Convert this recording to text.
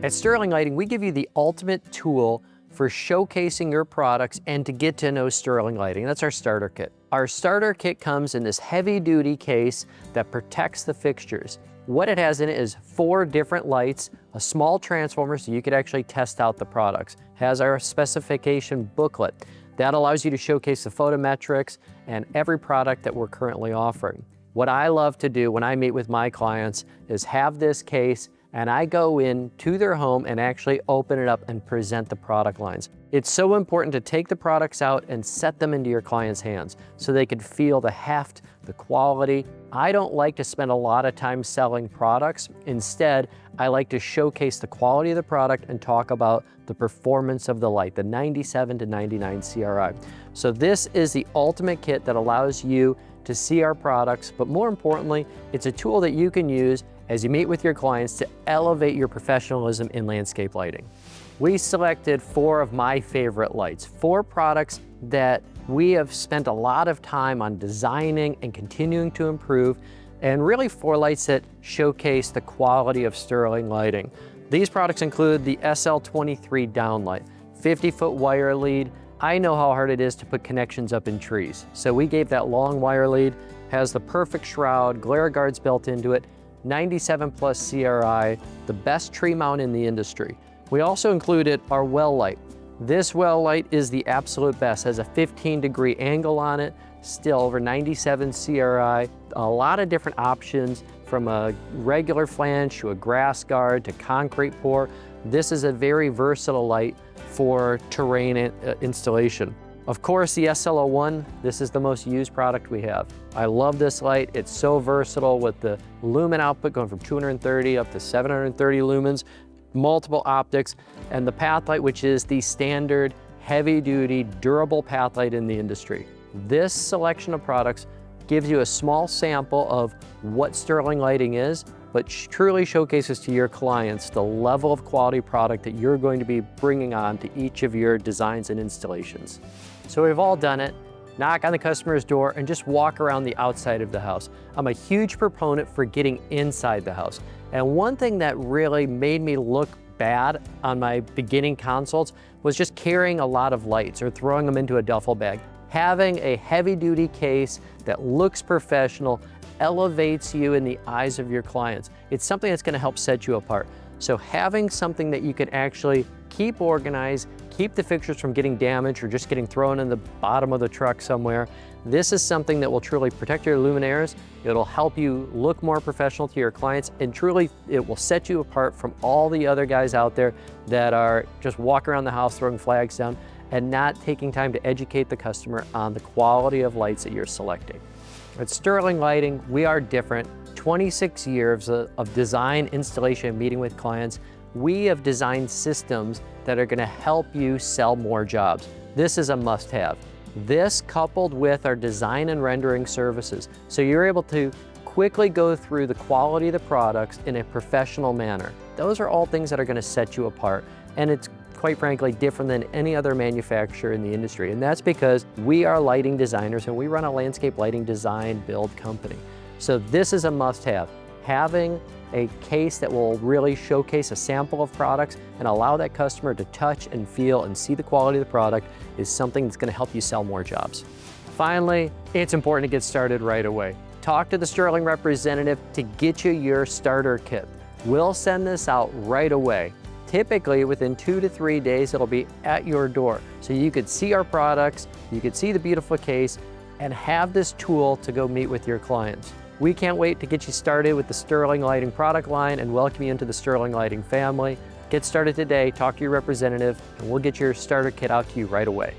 At Sterling Lighting, we give you the ultimate tool for showcasing your products and to get to know Sterling Lighting. That's our starter kit. Our starter kit comes in this heavy-duty case that protects the fixtures. What it has in it is 4 different lights, a small transformer so you could actually test out the products. It has our specification booklet. That allows you to showcase the photometrics and every product that we're currently offering. What I love to do when I meet with my clients is have this case and I go in to their home and actually open it up and present the product lines. It's so important to take the products out and set them into your client's hands so they can feel the heft, the quality. I don't like to spend a lot of time selling products. Instead, I like to showcase the quality of the product and talk about the performance of the light, the 97 to 99 CRI. So this is the ultimate kit that allows you to see our products, but more importantly, it's a tool that you can use as you meet with your clients to elevate your professionalism in landscape lighting. We selected 4 of my favorite lights, 4 products that we have spent a lot of time on designing and continuing to improve, and really 4 lights that showcase the quality of Sterling Lighting. These products include the SL23 downlight, 50-foot wire lead. I know how hard it is to put connections up in trees, so we gave that long wire lead, has the perfect shroud, glare guards built into it, 97 plus CRI, the best tree mount in the industry. We also included our well light. This well light is the absolute best, has a 15-degree angle on it, still over 97 CRI, a lot of different options from a regular flange to a grass guard to concrete pour. This is a very versatile light for terrain installation. Of course, the SL01, this is the most used product we have. I love this light. It's so versatile with the lumen output going from 230 up to 730 lumens, multiple optics, and the path light, which is the standard heavy-duty durable path light in the industry. This selection of products gives you a small sample of what Sterling Lighting is, but truly showcases to your clients the level of quality product that you're going to be bringing on to each of your designs and installations. So we've all done it. Knock on the customer's door and just walk around the outside of the house. I'm a huge proponent for getting inside the house. And one thing that really made me look bad on my beginning consults was just carrying a lot of lights or throwing them into a duffel bag. Having a heavy-duty case that looks professional elevates you in the eyes of your clients. It's something that's going to help set you apart. So having something that you can actually keep organized, keep the fixtures from getting damaged or just getting thrown in the bottom of the truck somewhere, this is something that will truly protect your luminaires. It'll help you look more professional to your clients, and truly it will set you apart from all the other guys out there that are just walking around the house throwing flags down and not taking time to educate the customer on the quality of lights that you're selecting. At Sterling Lighting, we are different. 26 years of design, installation, and meeting with clients. We have designed systems that are going to help you sell more jobs. This is a must-have. This coupled with our design and rendering services. So you're able to quickly go through the quality of the products in a professional manner. Those are all things that are going to set you apart. And it's quite frankly different than any other manufacturer in the industry. And that's because we are lighting designers and we run a landscape lighting design build company. So this is a must-have. Having a case that will really showcase a sample of products and allow that customer to touch and feel and see the quality of the product is something that's going to help you sell more jobs. Finally, it's important to get started right away. Talk to the Sterling representative to get you your starter kit. We'll send this out right away. Typically within 2 to 3 days, it'll be at your door. So you could see our products, you could see the beautiful case, and have this tool to go meet with your clients. We can't wait to get you started with the Sterling Lighting product line and welcome you into the Sterling Lighting family. Get started today, talk to your representative, and we'll get your starter kit out to you right away.